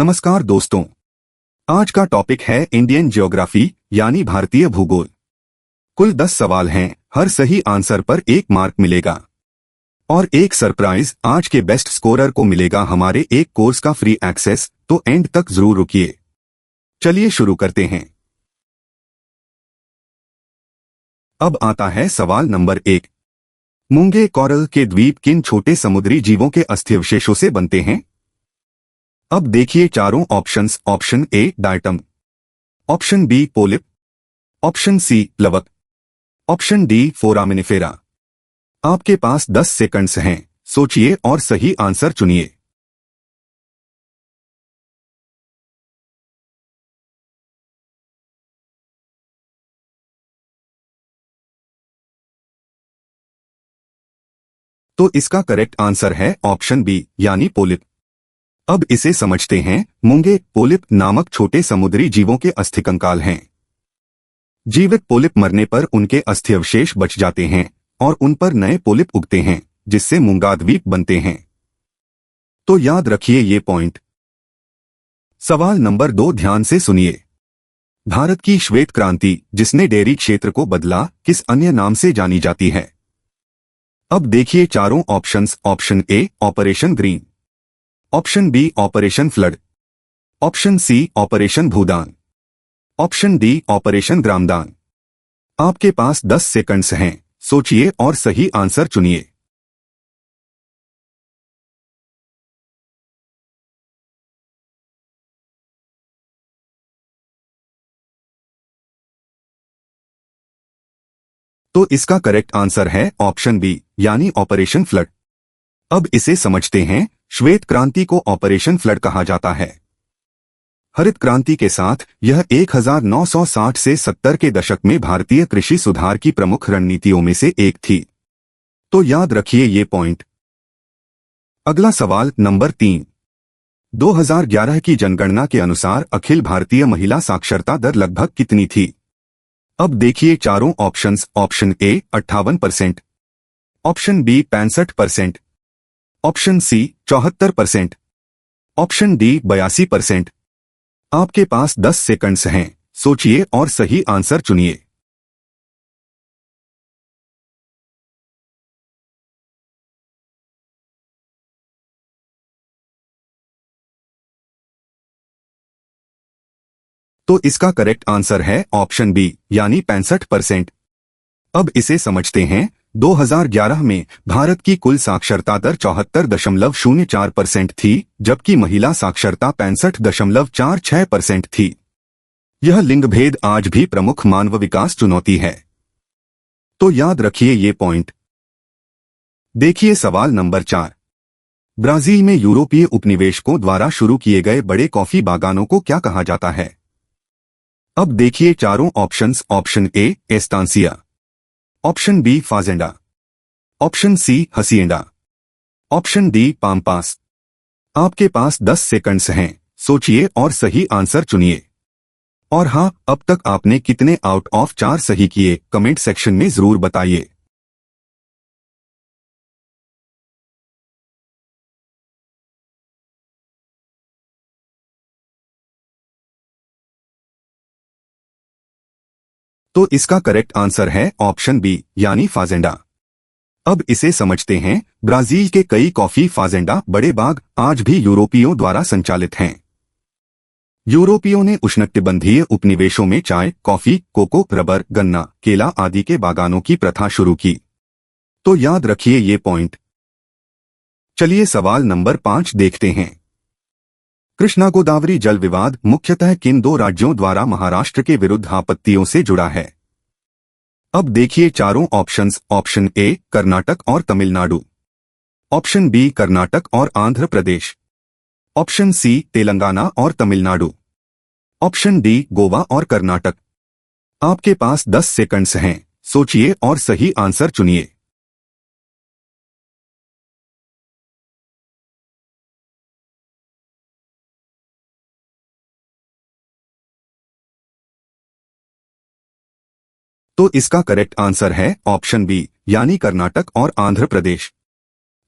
नमस्कार दोस्तों, आज का टॉपिक है इंडियन ज्योग्राफी यानी भारतीय भूगोल। कुल 10 सवाल हैं, हर सही आंसर पर 1 मार्क मिलेगा और एक सरप्राइज आज के बेस्ट स्कोरर को मिलेगा हमारे एक कोर्स का फ्री एक्सेस, तो एंड तक जरूर रुकिए। चलिए शुरू करते हैं। अब आता है सवाल नंबर 1। मूंगे कोरल के द्वीप किन छोटे समुद्री जीवों के अस्थिअवशेषों से बनते हैं? अब देखिए चारों options. Option A diatom, option B polyp, option C प्लवक, ऑप्शन डी फोरामिनिफेरा। आपके पास 10 सेकंड्स हैं, सोचिए और सही आंसर चुनिए। तो इसका करेक्ट आंसर है ऑप्शन बी यानी पोलिप। अब इसे समझते हैं। मूंगे पोलिप नामक छोटे समुद्री जीवों के अस्थिकंकाल हैं। जीवित पोलिप मरने पर उनके अस्थिअवशेष बच जाते हैं और उन पर नए पोलिप उगते हैं, जिससे मूंगा द्वीप बनते हैं। तो याद रखिए ये पॉइंट। सवाल नंबर 2 ध्यान से सुनिए। भारत की श्वेत क्रांति, जिसने डेयरी क्षेत्र को बदला, किस अन्य नाम से जानी जाती है? अब देखिए चारों options. Option A Operation Green, option B Operation Flood, option C operation Bhoodan, option D operation Gramdan. आपके पास 10 सेकंड्स हैं, सोचिए और सही आंसर चुनिए। तो इसका करेक्ट आंसर है ऑप्शन बी यानी ऑपरेशन फ्लड। अब इसे समझते हैं। श्वेत क्रांति को ऑपरेशन फ्लड कहा जाता है। हरित क्रांति के साथ यह 1960 से 70 के दशक में भारतीय कृषि सुधार की प्रमुख रणनीतियों में से एक थी। तो याद रखिए ये पॉइंट। अगला सवाल नंबर 3। 2011 की जनगणना के अनुसार अखिल भारतीय महिला साक्षरता दर लगभग कितनी थी? अब देखिए चारों options. Option A 58%, option B 65%, option C 74%, option D 82%। आपके पास 10 सेकंड्स हैं, सोचिए और सही आंसर चुनिए। तो इसका करेक्ट आंसर है ऑप्शन बी यानी 65%। अब इसे समझते हैं। 2011 में भारत की कुल साक्षरता दर 74.04% थी, जबकि महिला साक्षरता 65.46% थी। यह लिंग भेद आज भी प्रमुख मानव विकास चुनौती है। तो याद रखिए ये पॉइंट। देखिए सवाल नंबर 4। ब्राजील में यूरोपीय उपनिवेशकों द्वारा शुरू किए गए बड़े कॉफी बागानों को क्या कहा जाता है? अब देखिए चारों options. Option A estancia, option B fazenda, option C hacienda, option D pampas. आपके पास 10 सेकंड्स हैं, सोचिए और सही आंसर चुनिए। और हाँ, अब तक आपने कितने आउट ऑफ 4 सही किए, कमेंट सेक्शन में जरूर बताइए। तो इसका करेक्ट आंसर है ऑप्शन बी यानी फाजेंडा। अब इसे समझते हैं। ब्राजील के कई कॉफी फाजेंडा बड़े बाग आज भी यूरोपियों द्वारा संचालित हैं। यूरोपियों ने उष्णकटिबंधीय उपनिवेशों में चाय, कॉफी, कोको, रबर, गन्ना, केला आदि के बागानों की प्रथा शुरू की। तो याद रखिए ये पॉइंट। चलिए सवाल नंबर 5 देखते हैं। कृष्णा गोदावरी जल विवाद मुख्यतः किन 2 राज्यों द्वारा महाराष्ट्र के विरुद्ध आपत्तियों से जुड़ा है? अब देखिए चारों ऑप्शंस। ऑप्शन ए कर्नाटक और तमिलनाडु, ऑप्शन बी कर्नाटक और आंध्र प्रदेश, ऑप्शन सी तेलंगाना और तमिलनाडु, ऑप्शन डी गोवा और कर्नाटक। आपके पास 10 सेकंड्स हैं, सोचिए और सही आंसर चुनिए। तो इसका करेक्ट आंसर है ऑप्शन बी यानी कर्नाटक और आंध्र प्रदेश।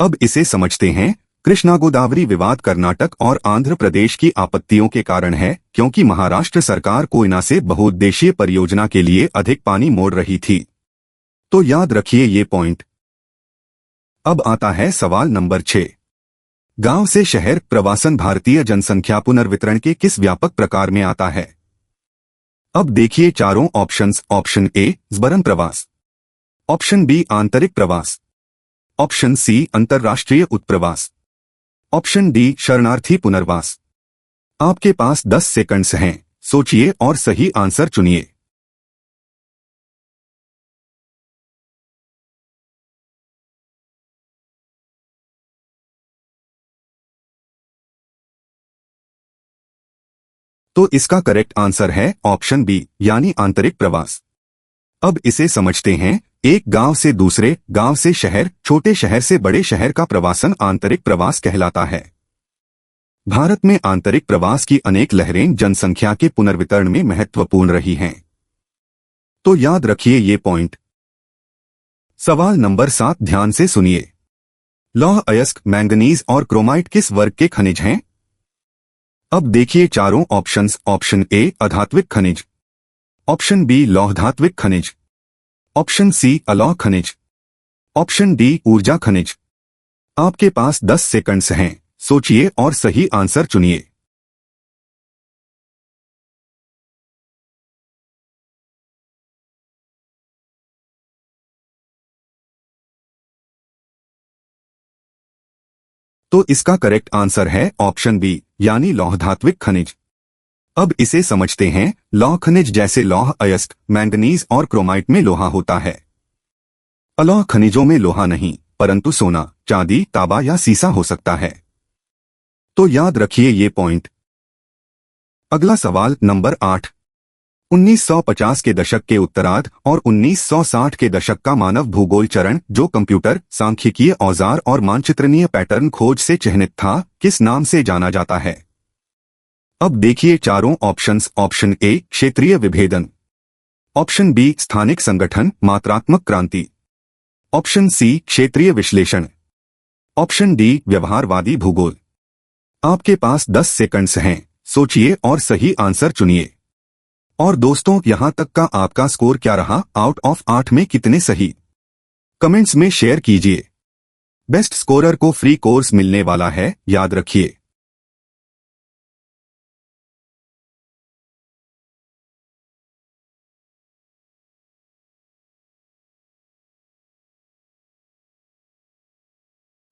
अब इसे समझते हैं। कृष्णा गोदावरी विवाद कर्नाटक और आंध्र प्रदेश की आपत्तियों के कारण है, क्योंकि महाराष्ट्र सरकार कोयना से बहुउद्देशीय परियोजना के लिए अधिक पानी मोड़ रही थी। तो याद रखिए ये पॉइंट। अब आता है सवाल नंबर 6। गांव से शहर प्रवासन भारतीय जनसंख्या पुनर्वितरण के किस व्यापक प्रकार में आता है? अब देखिए चारों ऑप्शंस। ऑप्शन ए ज़बरन प्रवास, ऑप्शन बी आंतरिक प्रवास, ऑप्शन सी अंतर्राष्ट्रीय उत्प्रवास, ऑप्शन डी शरणार्थी पुनर्वास। आपके पास 10 सेकंड्स हैं, सोचिए और सही आंसर चुनिए। तो इसका करेक्ट आंसर है ऑप्शन बी, यानी आंतरिक प्रवास। अब इसे समझते हैं। एक गांव से दूसरे गांव से शहर, छोटे शहर से बड़े शहर का प्रवासन आंतरिक प्रवास कहलाता है। भारत में आंतरिक प्रवास की अनेक लहरें जनसंख्या के पुनर्वितरण में महत्वपूर्ण रही हैं। तो याद रखिए ये पॉइंट। सवाल नंबर 7 ध्यान से सुनिए। लौह अयस्क, मैंगनीज और क्रोमाइट किस वर्ग के खनिज हैं? अब देखिए चारों ऑप्शंस। ऑप्शन ए अधात्विक खनिज, ऑप्शन बी लौहधात्विक खनिज, ऑप्शन सी अलौह खनिज, ऑप्शन डी ऊर्जा खनिज। आपके पास 10 सेकंड्स हैं, सोचिए और सही आंसर चुनिए। तो इसका करेक्ट आंसर है ऑप्शन बी, यानी लौहधात्विक खनिज। अब इसे समझते हैं। लौह खनिज जैसे लौह अयस्क, मैंगनीज और क्रोमाइट में लोहा होता है। अलौह खनिजों में लोहा नहीं, परंतु सोना, चांदी, तांबा या सीसा हो सकता है। तो याद रखिए ये पॉइंट। अगला सवाल नंबर 8। 1950 के दशक के उत्तरार्ध और 1960 के दशक का मानव भूगोल चरण, जो कंप्यूटर, सांख्यिकीय औजार और मानचित्रणीय पैटर्न खोज से चिह्नित था, किस नाम से जाना जाता है? अब देखिए चारों ऑप्शंस। ऑप्शन ए क्षेत्रीय विभेदन, ऑप्शन बी स्थानिक संगठन मात्रात्मक क्रांति, ऑप्शन सी क्षेत्रीय विश्लेषण, ऑप्शन डी व्यवहारवादी भूगोल। आपके पास 10 सेकंड्स हैं, सोचिए और सही आंसर चुनिए। और दोस्तों, यहां तक का आपका स्कोर क्या रहा? आउट ऑफ 8 में कितने सही? कमेंट्स में शेयर कीजिए। बेस्ट स्कोरर को फ्री कोर्स मिलने वाला है, याद रखिए।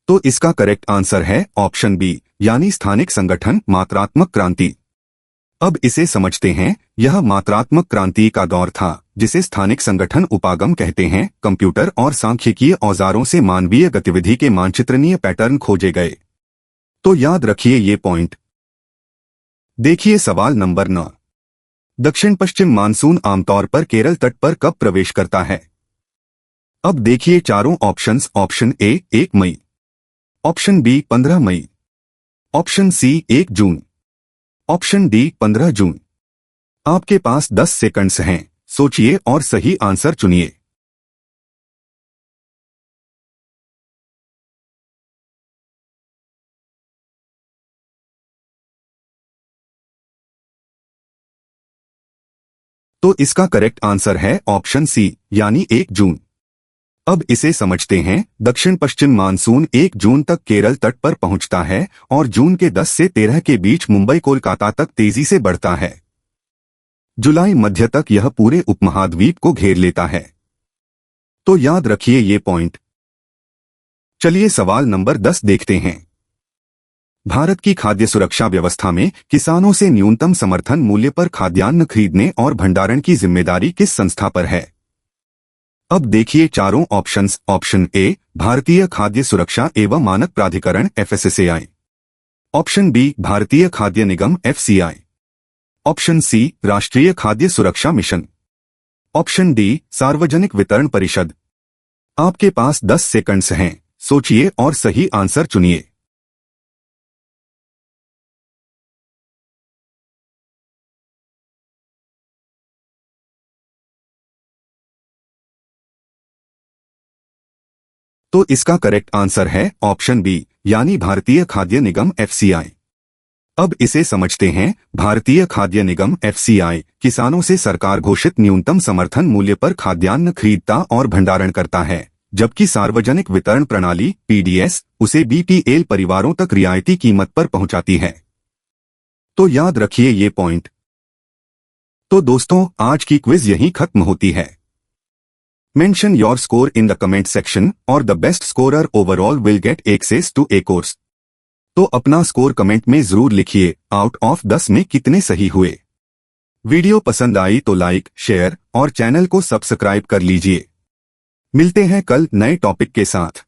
तो इसका करेक्ट आंसर है ऑप्शन बी, यानी स्थानिक संगठन मात्रात्मक क्रांति। अब इसे समझते हैं। यह मात्रात्मक क्रांति का दौर था, जिसे स्थानिक संगठन उपागम कहते हैं। कंप्यूटर और सांख्यिकीय औजारों से मानवीय गतिविधि के मानचित्रणीय पैटर्न खोजे गए। तो याद रखिए ये पॉइंट। देखिए सवाल नंबर 9। दक्षिण पश्चिम मानसून आमतौर पर केरल तट पर कब प्रवेश करता है? अब देखिए चारों ऑप्शंस। ऑप्शन ए 1 मई, ऑप्शन बी 15 मई, ऑप्शन सी 1 जून, ऑप्शन डी 15 जून। आपके पास 10 सेकंड्स हैं, सोचिए और सही आंसर चुनिए। तो इसका करेक्ट आंसर है ऑप्शन सी, यानी 1 जून। अब इसे समझते हैं। दक्षिण पश्चिम मानसून 1 जून तक केरल तट पर पहुंचता है और जून के 10 से 13 के बीच मुंबई कोलकाता तक तेजी से बढ़ता है। जुलाई मध्य तक यह पूरे उपमहाद्वीप को घेर लेता है। तो याद रखिए ये पॉइंट। चलिए सवाल नंबर 10 देखते हैं। भारत की खाद्य सुरक्षा व्यवस्था में किसानों से न्यूनतम समर्थन मूल्य पर खाद्यान्न खरीदने और भंडारण की जिम्मेदारी किस संस्था पर है? अब देखिए चारों ऑप्शंस। ऑप्शन ए भारतीय खाद्य सुरक्षा एवं मानक प्राधिकरण FSSAI, ऑप्शन बी भारतीय खाद्य निगम FCI, ऑप्शन सी राष्ट्रीय खाद्य सुरक्षा मिशन, ऑप्शन डी सार्वजनिक वितरण परिषद। आपके पास 10 सेकंड्स हैं, सोचिए और सही आंसर चुनिए। तो इसका करेक्ट आंसर है ऑप्शन बी, यानी भारतीय खाद्य निगम FCI। अब इसे समझते हैं। भारतीय खाद्य निगम FCI किसानों से सरकार घोषित न्यूनतम समर्थन मूल्य पर खाद्यान्न खरीदता और भंडारण करता है, जबकि सार्वजनिक वितरण प्रणाली PDS उसे BPL परिवारों तक रियायती कीमत पर पहुंचाती है। तो याद रखिए ये पॉइंट। तो दोस्तों, आज की क्विज यहीं खत्म होती है। Mention your score in the comment section और the best scorer overall will get access to a course. तो अपना स्कोर कमेंट में जरूर लिखिए, आउट ऑफ 10 में कितने सही हुए। वीडियो पसंद आई तो लाइक, शेयर और चैनल को सब्सक्राइब कर लीजिए। मिलते हैं कल नए टॉपिक के साथ।